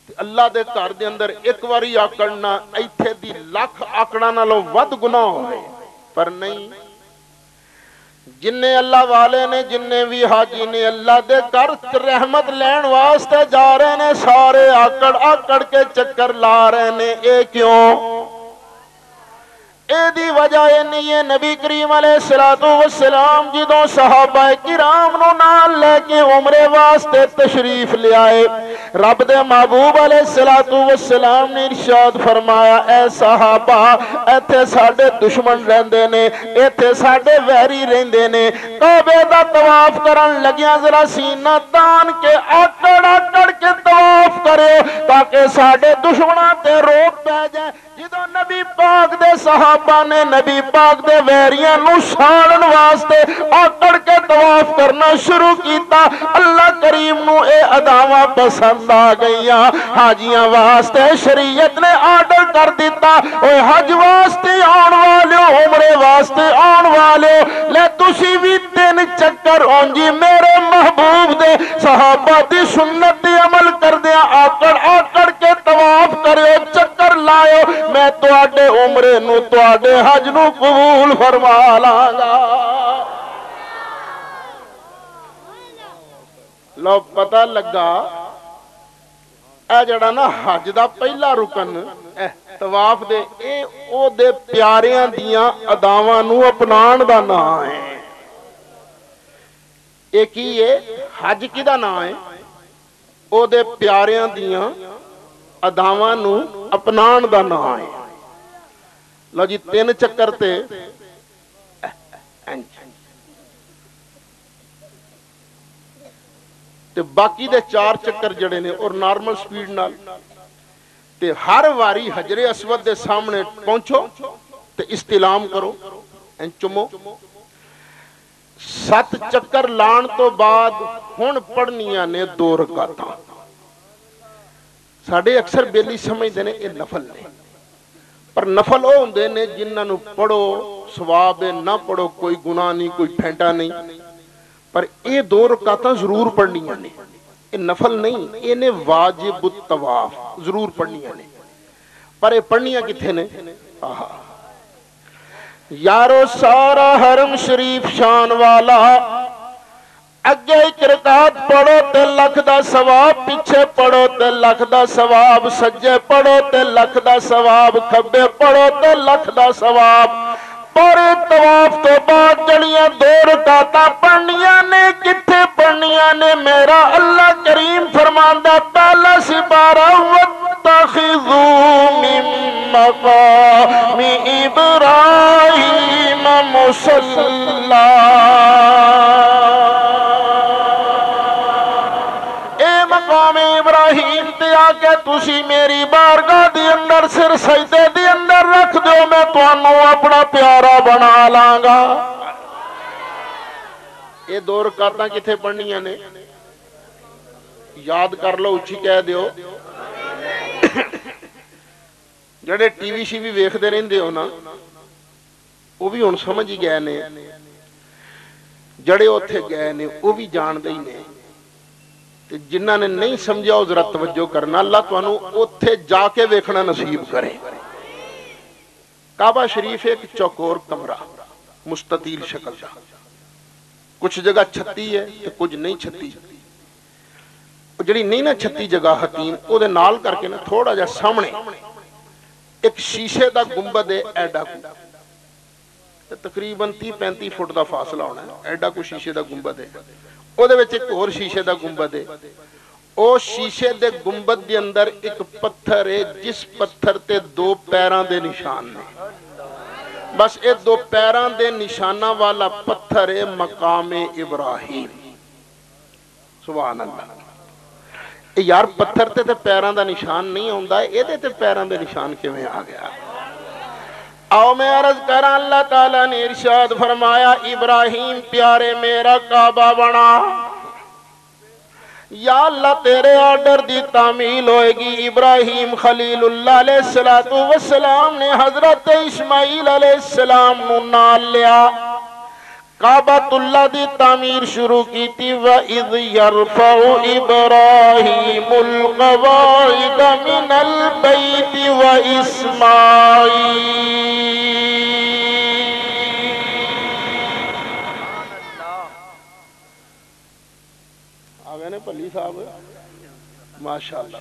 اللہ دے کار دے اندر 1 واری آکڑنا ایتھے دی 1 لاکھ آکڑا نالوں ود گناہ ہوئے، پر نہیں، جننے اللہ والے نے جننے بھی حاجی نے اللہ دے کر رحمت لین واسطے جا رہے نے سارے آکڑ آکڑ کے چکر لا رہے نے، اے کیوں؟ دی وجہ نہیں ہے نبی کریم علیہ السلام جدوں صحابہ کرام نو نال لے کے عمرے واسطے تشریف لے آئے رب دے محبوب علیہ السلام نے ارشاد فرمایا اے صحابہ ایتھے ساڈے دشمن رہندے نے ایتھے ساڈے ویری رہندے نے کعبے دا طواف کرن لگیاں ذرا سینہ تان کے آکڑ آکڑ کے طواف کرے تاکہ ساڈے دشمناں تے روک پہ جائے جدوں نبی پاک دے صحابہ نے نبی پاک دے ویریاں نو ساڑن واسطے آکڑ کے طواف کرنا شروع کیتا اللہ کریم نو اے اداواں پسند آ گئیاں حاجیاں واسطے شریعت نے آرڈر کر دیتا اوے حج واسطے آن والے عمرے واسطے آن والے لے تسی بھی 3 چکر اونجی میرے محبوب دے صحابہ دی سنت دی عمل کر دیا آکڑ آکڑ کے طواف کرے چکر لائے میں تواڈے عمرے نو تواڈے حج نو قبول فرما لاں گا لو پتہ لگا اے جڑا نا حج دا پہلا رکن طواف دے اے او دے پیاریاں دیاں اداواں نو اپنان دا نام ہے اے کی ہے حج کی دا نام ہے او دے پیاریاں دیاں اداواں نو اپنان دا نام ہے لو جی 3 چکر تے باقی دے 4 چکر جڑے نے اور نارمل سپیڈ نال تے ہر واری حجر اسود دے سامنے پہنچو تے استلام کرو چمو 7 چکر لان تو بعد ہن پڑھنیاں نے 2 رکعتاں ساڈے اکثر بیلی سمجھدے نے اے نفل نے پر نفل او ہوندے نے جنہاں نو پڑھو ثواب نہ پڑھو کوئی گناہ نہیں کوئی پھینٹا نہیں پر اے 2 رکعتاں ضرور پڑھنیاں نے اے نفل نہیں انہیں واجب الطواف ضرور پڑھنیاں نے پر اے پڑھنیاں کتھے نے یارو سارا حرم شریف شان والا اگے 1 رکعت پڑھو تے لکھ دا ثواب پیچھے پڑھو تے لکھ دا ثواب سجے پڑھو تے لکھ دا ثواب کھبے پڑھو تے لکھ دا ثواب پورے طواف تو بعد جڑیاں 2 رکعتاں پڑھنیاں نے کتھے پڑھنیاں نے میرا اللہ کریم فرماندا پہلا سپارہ واتخذوا من مقام ابراہیم مصلی مقام ابراہیم تے آکے تسی میری بارگاہ دی اندر سر سجدے دی اندر رکھ دیو میں تانوں اپنا پیارا بنا لاں گا یہ 2 رکعتاں کتھے پڑھنیاں نے یاد کر لو اچھی کہہ دیو جڑے ٹی وی شی وی ویکھدے رہندے ہو نا وہ بھی ہن سمجھ ہی گئے نے جڑے اوتھے گئے نے وہ بھی جان دے نے جنہاں نے نہیں سمجھا او ذرا توجہ کرنا اللہ تانوں اوتھے جا کے ویکھنا نصیب کرے کعبہ شریف ایک چوکور کمرہ مستطیل شکل دا کچھ جگہ چھتی ہے تے کچھ نہیں چھتی جڑی نہیں نہ چھتی جگہ حتیم او دے نال کر کے نا تھوڑا جا سامنے ایک شیشے دا گنبد ہے ایڈا کو تقریباً 30-35 فٹ دا فاصلہ ہونا ہے ایڈا کو شیشے دا گنبد ہے او دے وچ ایک اور شیشے دا گنبد ہے او شیشے دے گنبد دے اندر ایک پتھر ہے جس پتھر تے 2 پیراں دے نشان نے بس اے 2 پیراں دے نشانہ والا پتھر ہے مقام ابراہیم سبحان اللہ اے یار پتھر تے پیراں دا نشان نہیں ہوندا اے دے تے پیراں دے نشان کیویں آ گیا آؤ میں عرض کرا اللہ تعالیٰ نے ارشاد فرمایا ابراہیم پیارے میرا کعبہ بنا یا اللہ تیرے آرڈر دی تعمیل ہوئے گی ابراہیم خلیل اللہ علیہ السلام نے حضرت اسماعیل علیہ السلام نو نال لیا کعبۃ اللہ دی تعمیر شروع کی تھی وَإِذْ يَرْفَعُ إِبْرَاهِيمُ الْقَوَاعِدَ مِنَ الْبَيْتِ وَإِسْمَاعِيلُ آگئے نے پلی صاحب ماشاءاللہ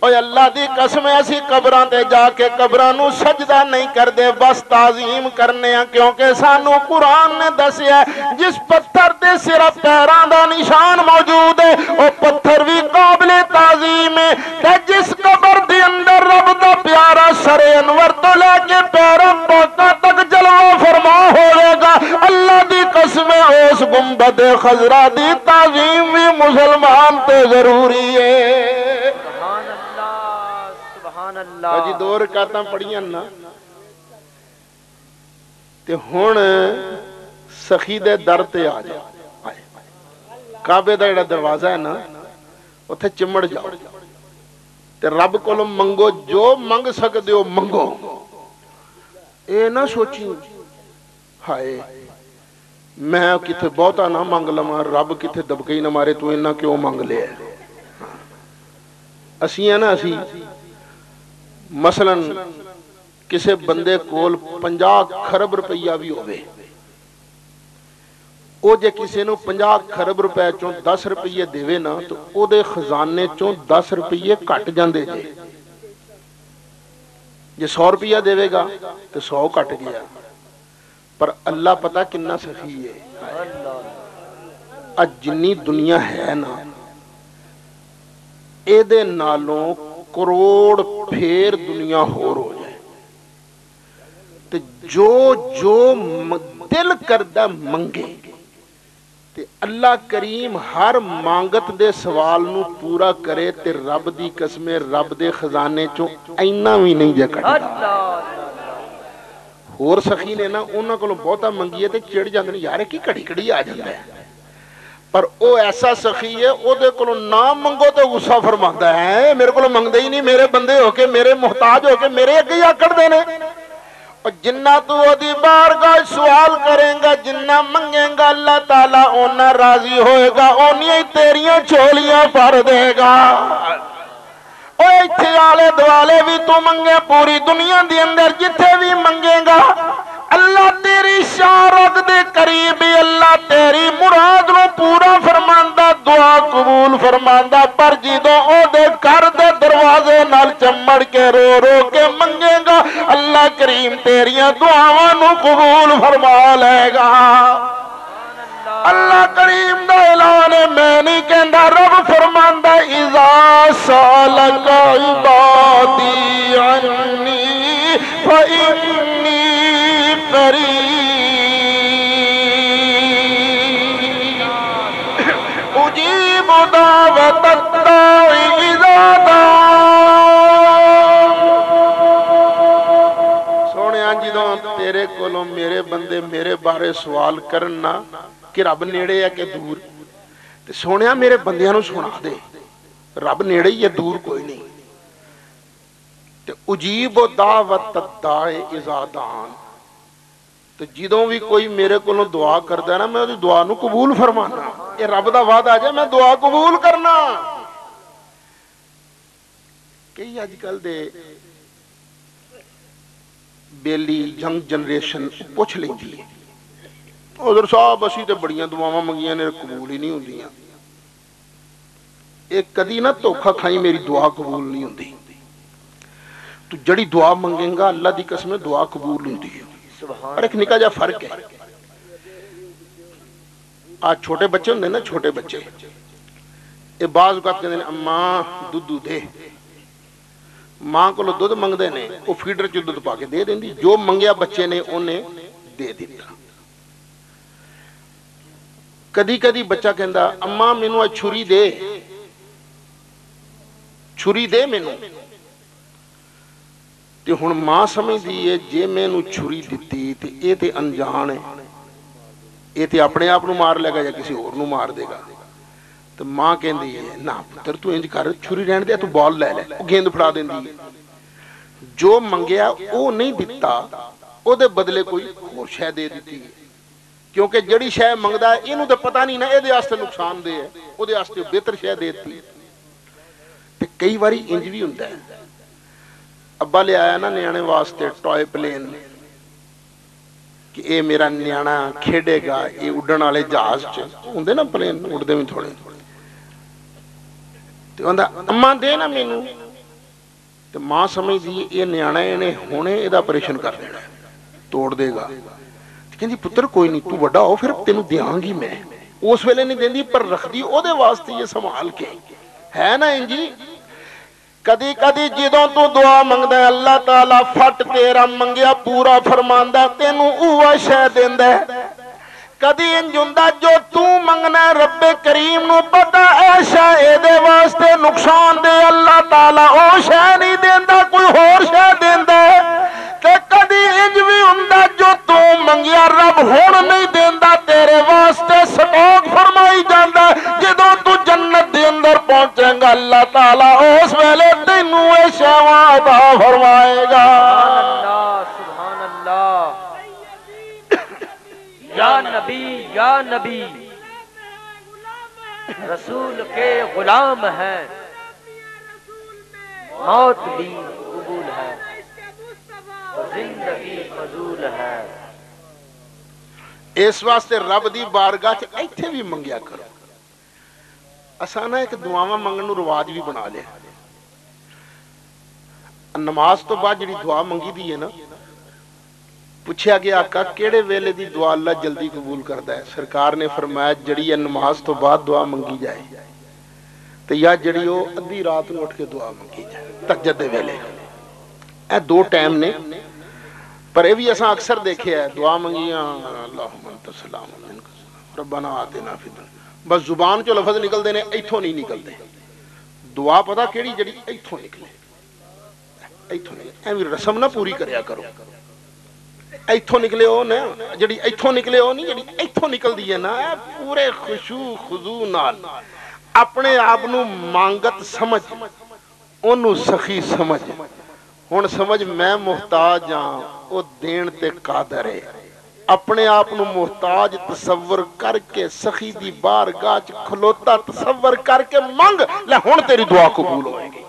اوے اللہ دی قسم اسی قبراں تے جا کے قبراں نو سجدہ نہیں کردے بس تعظیم کرنے ہاں کیونکہ سانو قرآن نے دسیا جس پتھر تے صرف پیراں دا نشان موجود ہے او پتھر بھی قابل تعظیم ہے تے جس قبر دے اندر رب دا پیارا سر انور تو لے کے پیراں تک جلوہ فرما ہوئے گا اللہ دی قسم اس گنبد خضرا دی تعظیم بھی مسلمان تے ضروری ہے
سبحان اللہ
جی دو رکعتاں پڑھیاں نا تے ہن سخی دے در تے آ جا کعبے دا جڑا دروازہ ہے نا اوتھے چمڑ جاؤ تے رب کولوں منگو جو منگ سکدے ہو منگو اے نہ سوچی ہائے میں کتے بہتا نہ منگ لما رب کتے دبکے ہی نہ مارے تو انہاں کیوں منگ لے اسی ہیں نا اسی مثلا کسے بندے کول 50 خرب روپیہ بھی ہوئے او جے کسے نو 50 خرب روپے چوں 10 روپیے دیوے نا تو او دے خزانے چوں 10 روپیے کٹ جاندے جے جے 100 روپیہ دیوے گا تو 100 کٹ گیا پر اللہ پتہ کننا سخی ہے اج جنی دنیا ہے نا اے دے نالوں کروڑ پھیر دنیا ہور ہو جائے تو جو دل کردہ منگے تے اللہ کریم ہر مانگت دے سوال نو پورا کرے تے رب دی قسم رب دے خزانے چوں اینا بھی نہیں جے کٹدا اور سخی نے نا انہاں کولوں بہتا منگیے تے چڑ جاندے نے یار کی کڑی کڑی آ جاندا ہے پر او ایسا سخی ہے او دے کولوں نہ منگو تے غصہ فرماندا ہے میرے کولوں منگدے ہی نہیں میرے بندے ہو کے میرے محتاج ہو کے میرے اگے آکڑ دے نے اور جنہ تو دی بارگاہ سوال کریں گا جنہ منگیں گا اللہ تعالیٰ اونا راضی ہوئے گا اونی تیریاں چولیاں پر دے گا اوہ ایتھے آلے دوالے بھی تو منگے پوری دنیا دی اندر جتھے بھی منگے گا اللہ تیری شارک دے قریبی اللہ تیری مراد نو پورا فرماندہ دعا قبول فرماندہ پر جیدوں او دے کر دے دروازے نال چمڑ کے رو رو کے منگے گا اللہ کریم تیریاں دعاواں نو قبول فرما لے گا اللہ کریم دا اعلان ہے میں نہیں کہندا رب فرماندا اذا سالک عبادی عنی فإنی قریب اجیب دعوت الداعی اذا دعان سونیاں جدوں تیرے کولوں میرے بندے میرے بارے سوال کرنا کہ رب نیڑے ہے کہ دور تے سونیا میرے بندیاں نو سنا دے رب نیڑے ہی ہے دور کوئی نہیں تے اجیب دعوت الداعی اذا دعان تو جدوں بھی کوئی میرے کو دعا کرتا ہے نا میں دعا نو قبول فرمانا یہ رب دا وعدہ آ جائے میں دعا قبول کرنا کئی آج کل دے بیلی جنگ جنریشن پوچھ لیں دی حضر صاحب اسی تے بڑیاں دعاواں منگیاں نے قبول ہی نہیں ہوندیاں ایک کدی نہ دھوکھا کھائی میری دعا قبول نہیں ہوندی تو جڑی دعا منگیں گا اللہ دی قسم دعا قبول ہوندی ہے اور ایک نکا جا فرق ہے آج چھوٹے بچے ہوندے نا چھوٹے بچے یہ بعض اوقات کہتے ہیں اماں دودھ دے ماں کو دودھ منگ دے نے وہ فیڈر چ دودھ پا کے دے دیں دی جو منگیا بچے نے انہیں دے دیتا کدی کدی بچہ کہندا اماں مینوں اج چھری دے مینوں تے ہن ماں سمجھ دی ہے جے مینوں چھری دتی تے اے تے انجان ہے اے تے اپنے آپ نو مار لے گا یا کسی اور نو مار دے گا تو ماں کہندی ہے نا پتر تو انج کر چھری رہن دے تو بال لے او گیند پھڑا دیندی جو منگیا او نہیں دتا او دے بدلے کوئی اور شے دے دتی کیونکہ جڑی شے منگدا ہے اینوں تے پتہ نہیں نا اے دے واسطے نقصان دے ہے او دے واسطے بہتر شے دیتی تے کئی واری انج بھی ہوندا ہے ابا لے آیا نا نیانے واسطے ٹوائے پلین کہ اے میرا نیانا کھیڑے گا اے اڈن والے جہاز چ ہوندے نا پلین اڑدے وی تھوڑے تے ہوندا اماں دے نا مینوں تو ماں سمجھتی یہ نیانا ہے ہونے یہ آپریشن کر دینا توڑ دے گا کہ پتر کوئی نہیں تو بڑا ہو پھر تینوں دیاں گی میں اس ویلے نہیں دیندی پر رکھ دی او دے واسطے یہ سنبھال کے ہے نا انجی کدی کدی جدوں تو دعا منگدا ہے اللہ تعالیٰ فٹ تیرا منگیا پورا فرماندا ہے تینوں اوہ شے دیندا ہے کدی انج ہوندا جو تو منگنا رب کریم نو پتہ اے شے اے دے واسطے نقصان دے اللہ تعالیٰ او شے نہیں دیندا کوئی ہور شے دیندا ہے تے کدی انج وی ہوندا جو تو منگیا رب ہن نہیں دیندا تیرے واسطے سٹاک فرمائی جاندا جدوں تو جنت دے اندر پہنچے گا اللہ تعالیٰ اس ویلے تینوں اے شیواں عطا فرمائے گا
سبحان اللہ یا نبی رسول کے غلام ہیں موت بھی قبول ہے زندگی فضول ہے
اس واسطے رب دی بارگاہ چ ایتھے بھی منگیا کرو اسانا ایک دعاواں منگن نو رواج بھی بنا لیا نماز تو بعد جڑی دعا منگی دی ہے نا پوچھا گیا آقا کیڑے ویلے دی دعا اللہ جلدی قبول کردا ہے سرکار نے فرمایا جڑی ہے نماز تو بعد دعا منگی جائے تو یا جڑی ہو ادھی رات نو اٹھ کے دعا منگی جائے تہجد دے ویلے اے دو ٹائم نے پر اے بھی اساں اکثر دیکھے ہے دعا منگیاں اللہم انت السلام ربنا آتنا فی الدنیا بس زبان چو لفظ نکل دینے ایتھوں نہیں نکل دے دعا پتا کیڑی جڑی ایتھوں نکلے ایتھوں نکلے ایویں رسم نہ پوری کریا کرو ایتھوں نکلے ہو نا جڑی ایتھوں نکلے ہو نہیں جڑی ایتھوں نکل دی ہے نا پورے خشوع خضوع نال اپنے آپ نو مانگت سمجھ اونوں سخی سمجھ ہن سمجھ میں محتاج ہاں او دین تے قادر ہے اپنے آپ نو محتاج تصور کر کے سخی دی بارگاہ چ کھلوتا تصور کر کے منگ لے ہن تیری دعا قبول ہوئے گی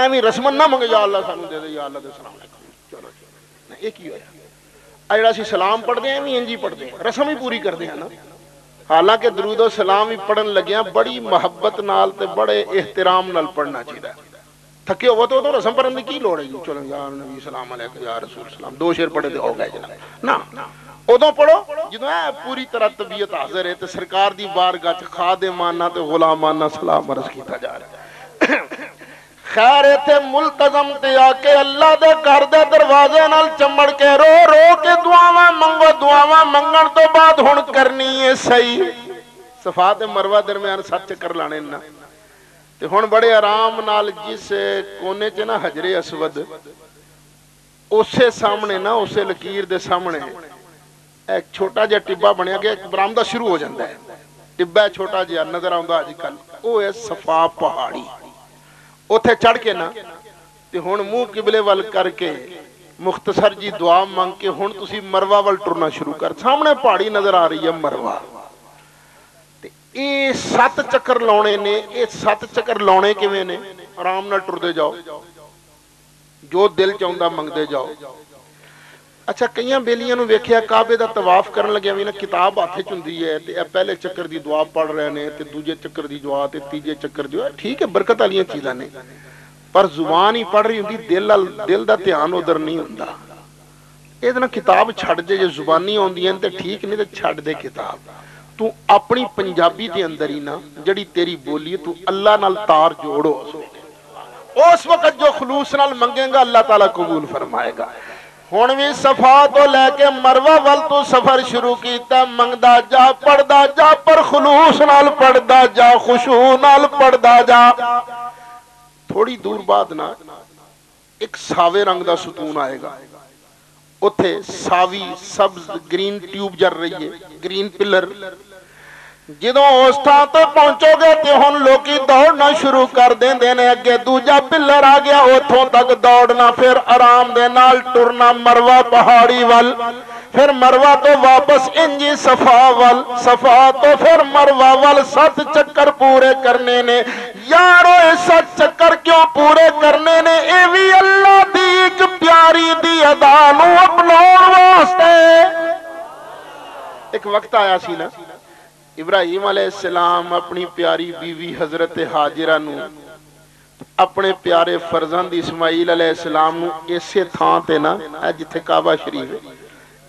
ایویں رسمن نہ منگے یا اللہ سانو دے دے یا اللہ دے السلام علیکم چلو جی ایک ہی ہویا جڑا سی سلام پڑھ دے ایویں انجی پڑھ دے رسم ہی پوری کر دے نا حالانکہ درود و سلام ہی پڑھن لگیاں بڑی محبت نال تے بڑے احترام نال پڑھنا چاہیے تھکے ہوا تو رسم پڑھن دی کی لوڑ ہے چلو یا نبی سلام علیکم یا رسول سلام دو شعر پڑھے تے ہو گئے جناب نا ادوں پڑھو جدوں پوری طرح طبیعت حاضر ہے تے سرکار دی بارگاہ چ خادمانہ تے غلامانہ سلام عرض کیتا جا رہا ہے خیر ایتھے ملتزم تے آ کے اللہ دے گھر دے دروازے نال چمڑ کے رو رو کے دعاواں منگو دعاواں منگن تو بعد ہن کرنی ہے صحیح صفا تے مروہ درمیان 7 چکر لانے نا تے ہن بڑے آرام نال جس کونے چ نا حجر اسود اسے سامنے نا اسے لکیر دے سامنے ایک چھوٹا جا ٹبا بنیا گیا ایک برآمدہ شروع ہو جاتا ہے ٹبا چھوٹا جا نظر آندا اج کل او ہے صفا پہاڑی اوتھے چڑھ کے نا تے ہن منہ قبلے ول کر کے مختصر جی دعا مانگ کے ہن تسی مروہ ول ٹرنا شروع کر سامنے پہاڑی نظر آ رہی ہے مروہ تے اے 7 چکر لاؤنے نے اے 7 چکر لاؤنے کیویں نے آرام نال ٹردے جاؤ جو دل چاہندا منگدے جاؤ اچھا کئیاں بیلیاں نو ویکھیا کعبے دا طواف کرن لگیا وی نا کتاب ہاتھ وچ ہوندی ہے تے پہلے چکر دی دعا پڑھ رہے نے تے دوجے چکر دی دعا تے تیجے چکر دی ٹھیک ہے برکت والیاں چیزاں نے پر زبان ہی پڑھ رہی ہوندی دل دا دھیان ادھر نہیں ہوندا اے نا کتاب چھڈ دے جے زبانی ہوندیاں تے ٹھیک نہیں تے چھڈ دے کتاب تو اپنی پنجابی دے اندر ہی نا جڑی تیری بولی ہے تو اللہ نال تار جوڑو اس وقت جو خلوص نال منگے گا اللہ تعالیٰ قبول فرمائے گا ہن وی صفا تو لے کے مروہ ول تو سفر شروع کیتا منگدا جا پڑھدا جا پر خلوص نال پڑھدا جا خشوع نال پڑھدا جا تھوڑی دور بعد نا ایک ساوے رنگ دا ستون آئے گا اوتھے ساوی سبز گرین ٹیوب جر رہی ہے گرین پلر جدوں اس تھاں تے پہنچو گے تے ہن لوکی دوڑنا شروع کر دیندے نے اگے دوجا پلر آ گیا اوتھوں تک دوڑنا پھر آرام دے نال ٹرنا مروہ پہاڑی ول پھر مروہ تو واپس انجی صفا ول صفا تو پھر مروہ ول 7 چکر پورے کرنے نے یارو 7 چکر کیوں پورے کرنے نے اے وی اللہ دی ایک پیاری دی ادا نو اپناؤن واسطے ایک وقت آیا سی نا ابراہیم علیہ السلام اپنی پیاری بیوی حضرت حاجرہ نو اپنے پیارے فرزند اسماعیل علیہ السلام نو اسے تھان تے نا جتھے کعبہ شریف ہے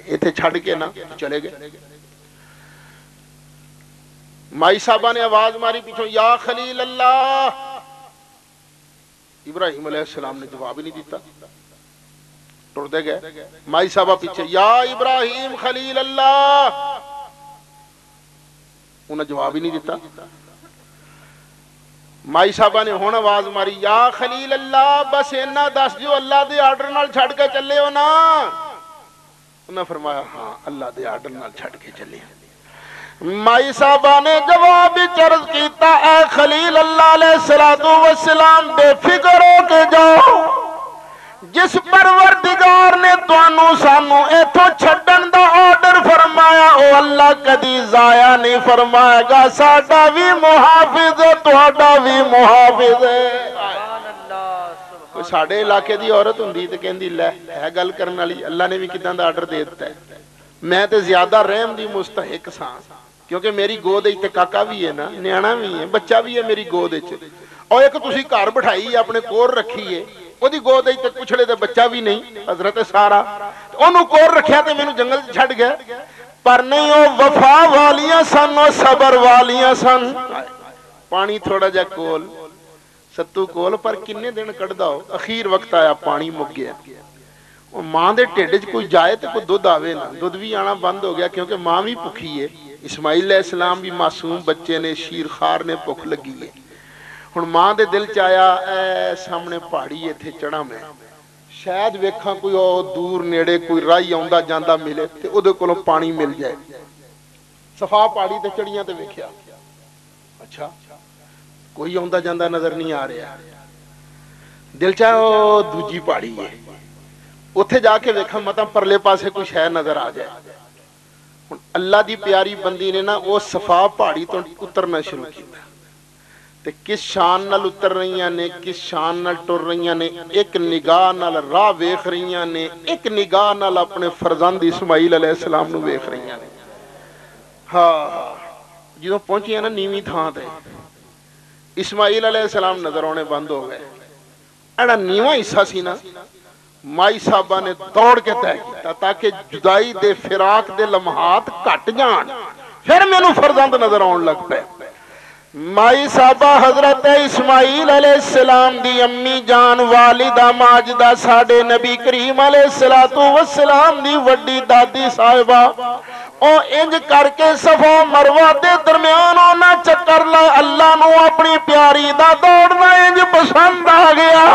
ایتھے چھڑ کے نا چلے گئے. مائی صاحبہ نے آواز ماری پیچھوں یا خلیل اللہ. ابراہیم علیہ السلام نے جواب ہی نہیں دیتا, ٹر دے گئے. مائی صاحبہ پیچھے یا ابراہیم خلیل اللہ, انہیں جواب ہی نہیں دیتا. مائی صاحبہ نے ہون آواز ماری یا خلیل اللہ بس اینا دس جو اللہ دے آرڈر نال چھڑ کے چلے ہو نا. انہیں فرمایا ہاں اللہ دے آرڈر نال چھڑ کے چلے. مائی صاحبہ نے جواب چرز کیتا اے خلیل اللہ علیہ السلام بے فکر ہو کے جاؤ, جس پروردگار نے توانو سانو ایتھوں چھڈن دا آرڈر فرمایا او اللہ کدی ضائع نہیں فرمائے گا. ساڈا بھی محافظ ہے تہاڈا بھی محافظ ہے. کوئی ساڈے علاقے دی عورت ہوندی تے کہندی لے ہے گل کرن والی اللہ نے بھی کداں دا آرڈر دے دتا ہے. میں تے زیادہ رحم دی مستحق ساں کیونکہ میری گود وچ تے کاکا بھی ہے نا, نیانا بھی ہے, بچہ بھی ہے میری گود وچ. اور ایک تسی گھر بٹھائی اپنے کول رکھی ہے وہ دی گود وچ تے کچھڑے تے بچہ بھی نہیں حضرت سارا, اونوں کول رکھیا تے مینوں جنگل چھڈ گیا. پر نہیں او وفا والیاں سن, او صبر والیاں سن. پانی تھوڑا جا کول ستو کول پر کنے دن کڈدا ہو, اخیر وقت آیا پانی مک گیا. ماں دے ٹھڈ وچ کوئی جائے تے کوئی دودھ آوے نا, دودھ بھی آنا بند ہو گیا کیونکہ ماں بھی بھکھی ہے. اسماعیل علیہ السلام بھی معصوم بچے نے, شیر خار نے بھوک لگی ہے. ہن ماں دے دل چ آیا اے سامنے پہاڑی ایتھے چڑھا میں شاید ویکھاں کوئی دور نیڑے کوئی راہی آوندا جاندا ملے تے اودے کولوں پانی مل جائے. صفا پہاڑی تے چڑھیاں تے ویکھیا اچھا کوئی آوندا جاندا نظر نہیں آ رہا. دل چ او دوجی پہاڑی ہے اتھے جا کے ویکھاں مطلب پرلے پاسے کوئی شے نظر آ جائے. اللہ دی پیاری بندی نے نا وہ صفا پہاڑی تو اترنا شروع کیتا تے کس شان نال اتر رہیاں نے, کس شان نال ٹر رہیاں نے, ایک نگاہ نال راہ ویکھ رہیاں نے, ایک نگاہ نال اپنے فرزند اسماعیل علیہ السلام نو ویکھ رہیاں نے. ہاں جدوں پہنچیاں نا نیویں تھاں تے اسماعیل علیہ السلام نظر آنے بند ہو گئے. ایڑا نیواں حصہ سی نا مائی صاحبہ نے دوڑ کے طے کیتا تاکہ جدائی دے فراق دے لمحات کٹ جان, پھر مینوں فرزند نظر آن لگ پے. مائی صاحبہ حضرت اسماعیل علیہ السلام دی امی جان والدہ ماجدہ ساڈے نبی کریم علیہ السلام دی وڈی دادی صاحبہ او انج کر کے صفا مروہ دے درمیان اونا چکر لا. اللہ نو اپنی پیاری دا دوڑنا انج پسند آ گیا.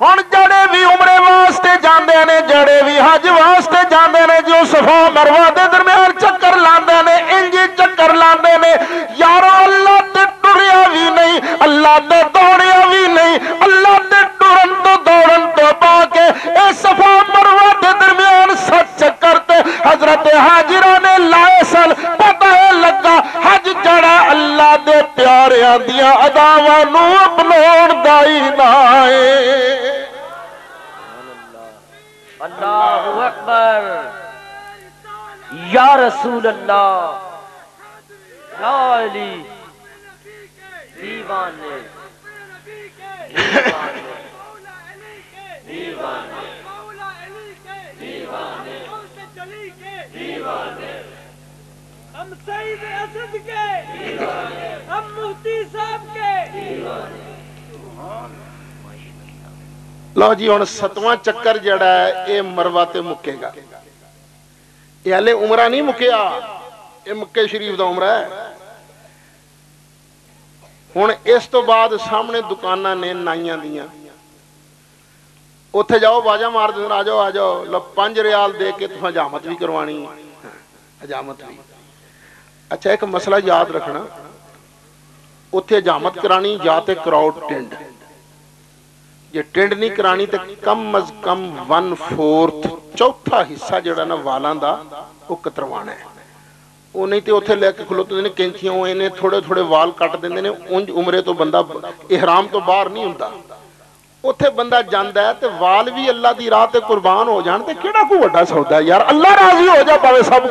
ہن جڑے بھی عمرے واسطے جاندے نے, جڑے بھی حج واسطے جاندے نے, جو صفا مروہ دے درمیان چکر لاندے نے انج چکر لاندے نے. یارو اللہ تے ٹریا بھی نہیں, اللہ تے دوڑیا بھی نہیں, اللہ تے ٹرن تو دوڑن تو پا کے اے صفا مروہ دے درمیان 7 چکر تے حضرت حاجرہ نے لائے سن. پتہ ہے لگا حج جڑا اللہ دے پیاریاں دیاں اداواں نو اپناون دا ہی نہ اے.
اللہ اکبر یا رسول اللہ یا علی دیوانے
ہم سعید اسد کے, ہم مفتی صاحب کے.
لو جی ہن 7واں چکر جڑا ہے اے مروہ تے مکے گا. یہ ہلے عمرہ نہیں مکیا, یہ مکے شریف دا عمرہ ہے. ہن اس تو بعد سامنے دکاناں نے نائیاں دیاں, اوتھے جاؤ باجا مار دے, آ جاؤ آ جاؤ, لو 5 ریال دے کے تساں حجامت بھی کروانی, حجامت بھی. اچھا ایک مسئلہ یاد رکھنا, اوتھے حجامت کرانی یا تے کراؤ ٹنڈ, یہ ٹنڈ نہیں کرانی تے کم از کم 1/4 چوتھا حصہ جڑا نا والاں دا وہ کتروانا ہے. وہ نہیں تے اوتھے لے کے کھلوتے نے کینچیاں انہیں تھوڑے تھوڑے وال کٹ دیندے نے. انج عمرے تو بندہ احرام تو باہر نہیں ہوندا, اوتھے بندہ جاندا ہے تے وال بھی اللہ دی راہ تے قربان ہو جان تے کیڑا کوئی وڈا سودا ہے یار. اللہ راضی ہو جا پاوے سب